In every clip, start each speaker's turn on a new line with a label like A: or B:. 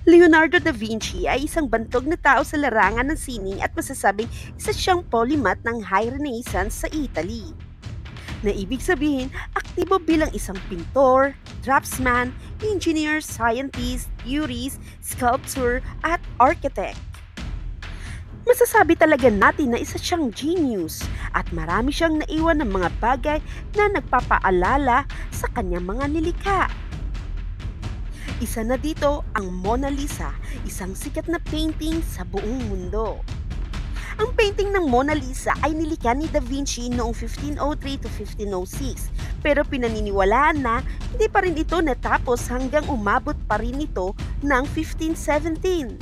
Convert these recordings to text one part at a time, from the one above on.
A: Leonardo da Vinci ay isang bantog na tao sa larangan ng sining at masasabing isa siyang polymath ng High Renaissance sa Italy. Na ibig sabihin, aktibo bilang isang pintor, draftsman, engineer, scientist, theorist, sculptor, at architect. Masasabi talaga natin na isa siyang genius at marami siyang naiwan ng mga bagay na nagpapaalala sa kanyang mga nilikha. Isa na dito ang Mona Lisa, isang sikat na painting sa buong mundo. Ang painting ng Mona Lisa ay nilikha ni Da Vinci noong 1503 to 1506 pero pinaniniwalaan na hindi pa rin ito natapos hanggang umabot pa rin ito ng 1517.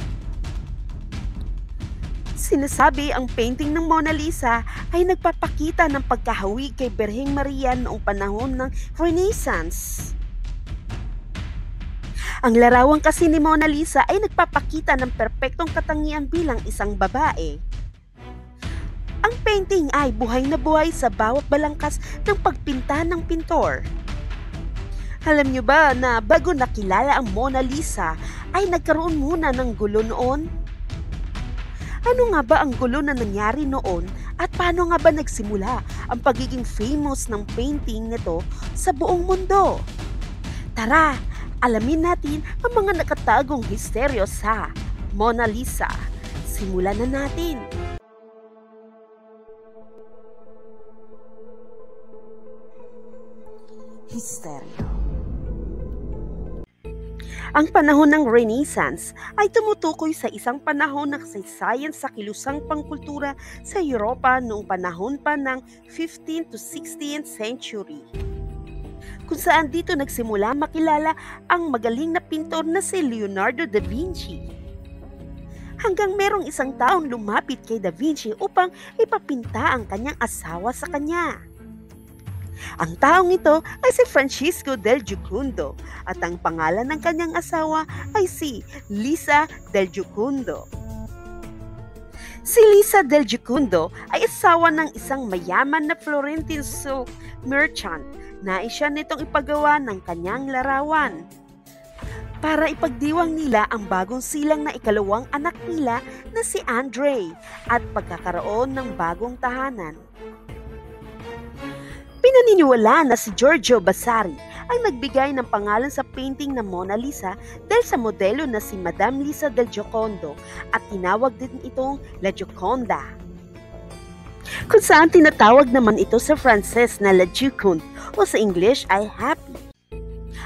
A: Sinasabi ang painting ng Mona Lisa ay nagpapakita ng pagkahawig kay Birheng Maria noong panahon ng Renaissance. Ang larawan kasi ni Mona Lisa ay nagpapakita ng perpektong katangian bilang isang babae. Ang painting ay buhay na buhay sa bawat balangkas ng pagpinta ng pintor. Alam niyo ba na bago nakilala ang Mona Lisa ay nagkaroon muna ng gulo noon? Ano nga ba ang gulo na nangyari noon at paano nga ba nagsimula ang pagiging famous ng painting nito sa buong mundo? Tara, alamin natin ang mga nakatagong misteryo sa Mona Lisa. Simulan na natin! Misteryo. Ang panahon ng Renaissance ay tumutukoy sa isang panahon ng kasaysayan sa kilusang pangkultura sa Europa noong panahon pa ng 15th to 16th century. Kung saan dito nagsimula makilala ang magaling na pintor na si Leonardo da Vinci. Hanggang merong isang taong lumapit kay Da Vinci upang ipapinta ang kanyang asawa sa kanya. Ang taong ito ay si Francisco del Giocondo at ang pangalan ng kanyang asawa ay si Lisa del Giocondo. Si Lisa del Giocondo ay asawa ng isang mayaman na Florentine silk merchant. Nais siya nitong ipagawa ng kanyang larawan para ipagdiwang nila ang bagong silang na ikalawang anak nila na si Andre at pagkakaroon ng bagong tahanan. Pinaniniwalaan na si Giorgio Vasari ang nagbigay ng pangalan sa painting na Mona Lisa dahil sa modelo na si Madame Lisa del Giocondo at tinawag din itong La Gioconda. Kung saan tinatawag naman ito sa Frances na La Gioconde o sa English ay Happy.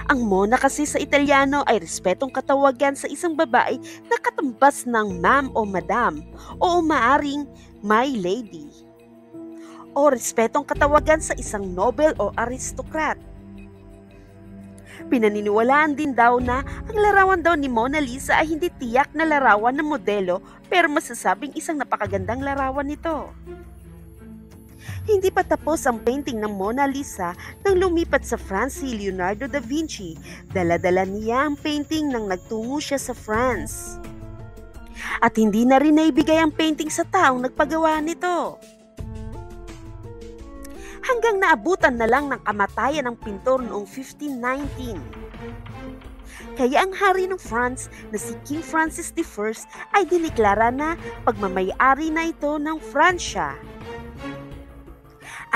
A: Ang Mona kasi sa Italiano ay respetong katawagan sa isang babae na katambas ng ma'am o madam o maaring my lady. O respetong katawagan sa isang nobel o aristokrat. Pinaniniwalaan din daw na ang larawan daw ni Mona Lisa ay hindi tiyak na larawan ng modelo pero masasabing isang napakagandang larawan nito. Hindi pa tapos ang painting ng Mona Lisa nang lumipat sa France si Leonardo da Vinci. Dala-dala niya ang painting nang nagtungo siya sa France. At hindi na rin naibigay ang painting sa taong nagpagawa nito. Hanggang naabutan na lang ng kamatayan ng pintor noong 1519. Kaya ang hari ng France na si King Francis I ay diniklara na pagmamay-ari na ito ng Fransya.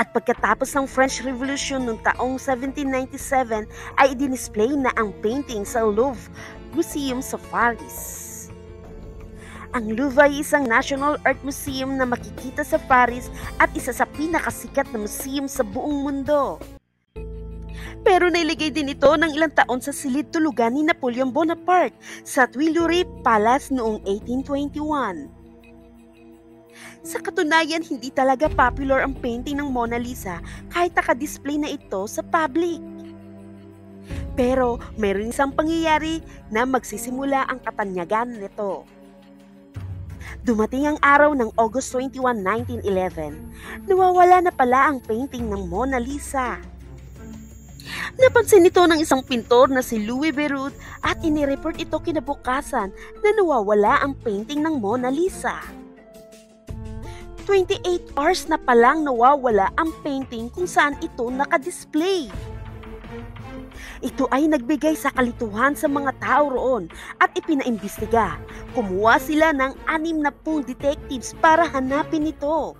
A: At pagkatapos ng French Revolution noong taong 1797 ay i-display na ang painting sa Louvre Museum sa Paris. Ang Louvre ay isang National Art Museum na makikita sa Paris at isa sa pinakasikat na museum sa buong mundo. Pero nailigay din ito ng ilang taon sa silid tulugan ni Napoleon Bonaparte sa Tuileries Palace noong 1821. Sa katunayan, hindi talaga popular ang painting ng Mona Lisa kahit naka-display na ito sa public. Pero mayroon isang pangyayari na magsisimula ang katanyagan nito. Dumating ang araw ng August 21, 1911. Nawawala na pala ang painting ng Mona Lisa. Napansin ito ng isang pintor na si Louis Beyrout at inireport ito kinabukasan na nawawala ang painting ng Mona Lisa. 28 hours na palang nawawala ang painting kung saan ito nakadisplay. Ito ay nagbigay sa kalituhan sa mga tao roon at ipinaimbestiga. Kumuha sila ng 60 detectives para hanapin ito.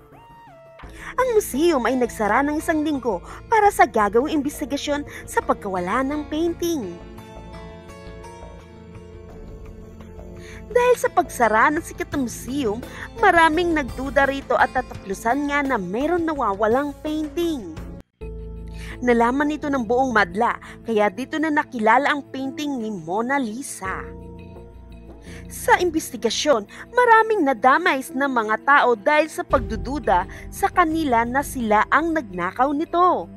A: Ang museum ay nagsara ng 1 linggo para sa gagawing imbestigasyon sa pagkawala ng painting. Dahil sa pagsara ng sikat na museum, maraming nagduda rito at tataklusan nga na mayroon nawawalang painting. Nalaman nito ng buong madla, kaya dito na nakilala ang painting ni Mona Lisa. Sa imbestigasyon, maraming nadamay ng mga tao dahil sa pagdududa sa kanila na sila ang nagnakaw nito.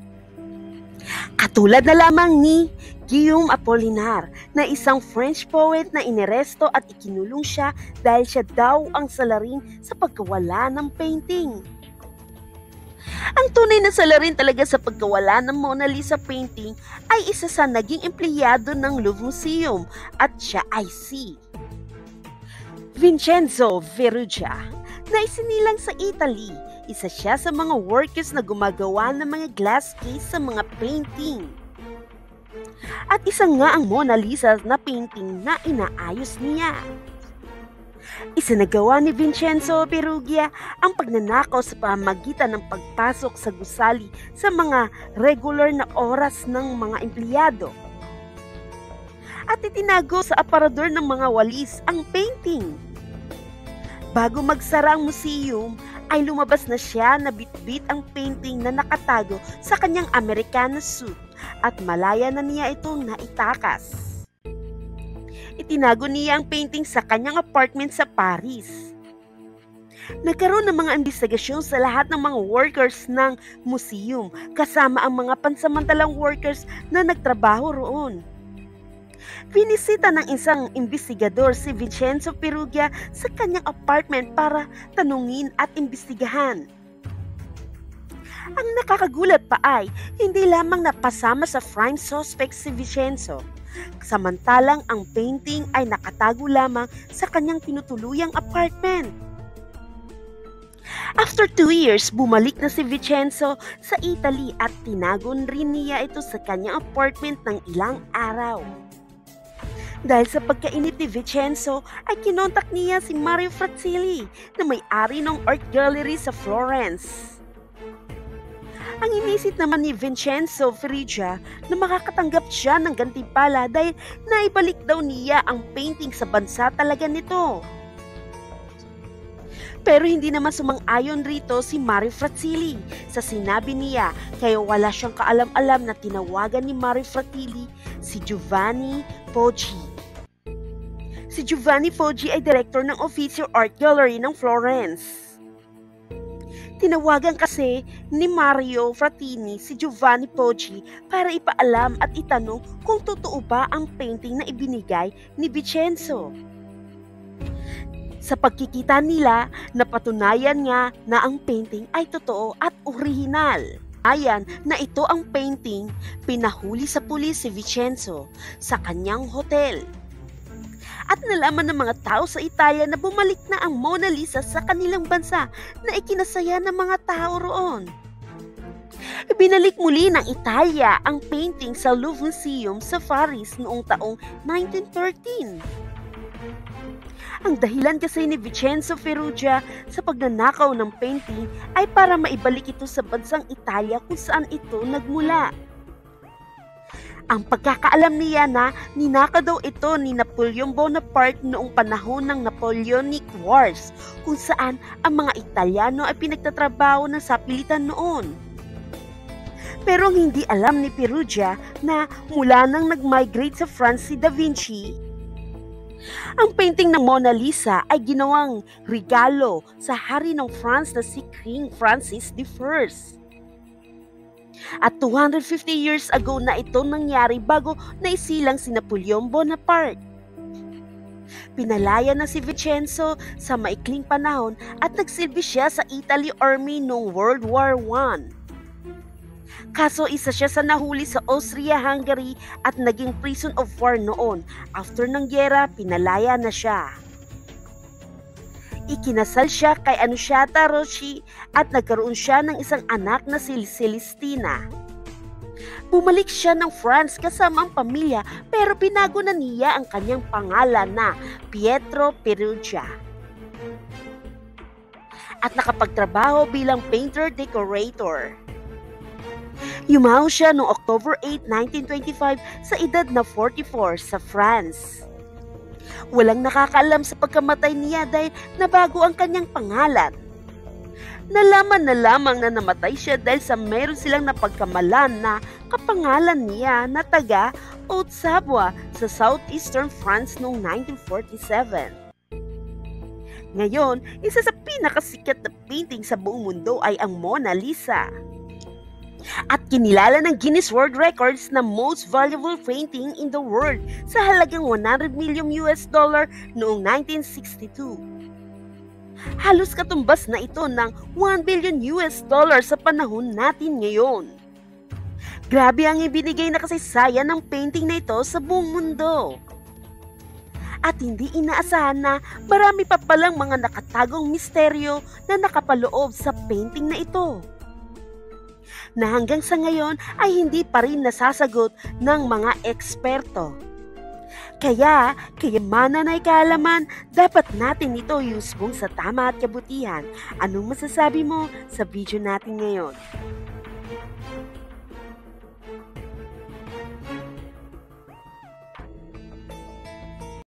A: Katulad na lamang ni Guillaume Apollinaire na isang French poet na ineresto at ikinulong siya dahil siya daw ang salarin sa pagkawala ng painting. Ang tunay na salarin talaga sa pagkawala ng Mona Lisa painting ay isa sa naging empleyado ng Louvre Museum at siya ay si Vincenzo Ferrugia na isinilang sa Italy. Isa siya sa mga workers na gumagawa ng mga glass case sa mga painting. At isa nga ang Mona Lisa na painting na inaayos niya. Isinagawa ni Vincenzo Ferrugia ang pagnanakaw sa pamamagitan ng pagpasok sa gusali sa mga regular na oras ng mga empleyado. At itinago sa aparador ng mga walis ang painting. Bago magsara ang museum, ay lumabas na siya na bitbit ang painting na nakatago sa kanyang Americana suit at malaya na niya itong naitakas. Itinago niya ang painting sa kanyang apartment sa Paris. Nagkaroon ng mga investigasyon sa lahat ng mga workers ng museum kasama ang mga pansamantalang workers na nagtrabaho roon. Binisita ng isang investigador si Vincenzo Ferrugia sa kanyang apartment para tanungin at imbestigahan. Ang nakakagulat pa ay hindi lamang napasama sa prime suspect si Vincenzo, samantalang ang painting ay nakatago lamang sa kanyang tinutuluyang apartment. After 2 years, bumalik na si Vincenzo sa Italy at tinagon rin niya ito sa kanyang apartment ng ilang araw. Dahil sa pagkainip ni Vincenzo ay kinontak niya si Mario Frattilli na may-ari ng art gallery sa Florence. Ang inisip naman ni Vincenzo Ferrugia na makakatanggap siya ng gantimpala dahil naibalik daw niya ang painting sa bansa talaga nito. Pero hindi naman sumang-ayon rito si Mario Frattilli sa sinabi niya, kaya wala siyang kaalam-alam na tinawagan ni Mario Frattilli si Giovanni Poggi. Si Giovanni Poggi ay director ng Ufficio Art Gallery ng Florence. Tinawagan kasi ni Mario Frattilli si Giovanni Poggi para ipaalam at itanong kung totoo ba ang painting na ibinigay ni Vincenzo. Sa pagkikita nila, napatunayan nga na ang painting ay totoo at orihinal. Ayan na ito ang painting, pinahuli sa pulis si Vincenzo sa kanyang hotel. At nalaman ng mga tao sa Italia na bumalik na ang Mona Lisa sa kanilang bansa na ikinasaya ng mga tao roon. Ibinalik muli ng Italia ang painting sa Louvre Museum sa Paris noong taong 1913. Ang dahilan kasi ni Vincenzo Ferrugia sa pagnanakaw ng painting ay para maibalik ito sa bansang Italia kung saan ito nagmula. Ang pagkakaalam niya na ninakaw daw ito ni Napoleon Bonaparte noong panahon ng Napoleonic Wars kung saan ang mga Italiano ay pinagtatrabaho ng sapilitan noon. Pero hindi alam ni Ferrugia na mula nang nag-migrate sa France si Da Vinci, ang painting ng Mona Lisa ay ginawang regalo sa hari ng France na si King Francis I. At 250 years ago na ito nangyari bago naisilang si Napoleon Bonaparte. Pinalaya na si Vincenzo sa maikling panahon at nagsilbi siya sa Italy Army noong World War I. Kaso isa siya sa nahuli sa Austria-Hungary at naging prison of war noon. After ng gyera, pinalaya na siya. Ikinasal siya kay Annunziata Rossi at nagkaroon siya ng isang anak na si Celestina. Bumalik siya ng France kasama ang pamilya pero binago na niya ang kanyang pangalan na Pietro Perugia at nakapagtrabaho bilang painter-decorator. Yumaong siya noong October 8, 1925 sa edad na 44 sa France. Walang nakakaalam sa pagkamatay niya dahil nabago ang kanyang pangalan. Nalaman na lamang na namatay siya dahil sa meron silang napagkamalan na kapangalan niya na taga Haute-Savoie sa southeastern France noong 1947. Ngayon, isa sa pinakasikat na painting sa buong mundo ay ang Mona Lisa. At kinilala ng Guinness World Records na most valuable painting in the world sa halagang $100 million noong 1962. Halos katumbas na ito ng $1 billion sa panahon natin ngayon. Grabe ang ibinigay na kasaysayan ng painting na ito sa buong mundo. At hindi inaasahan na marami pa palang mga nakatagong misteryo na nakapaloob sa painting na ito, na hanggang sa ngayon ay hindi pa rin nasasagot ng mga eksperto. Kaya, kayamanan ay kaalaman, dapat natin ito iusbong sa tama at kabutihan. Anong masasabi mo sa video natin ngayon?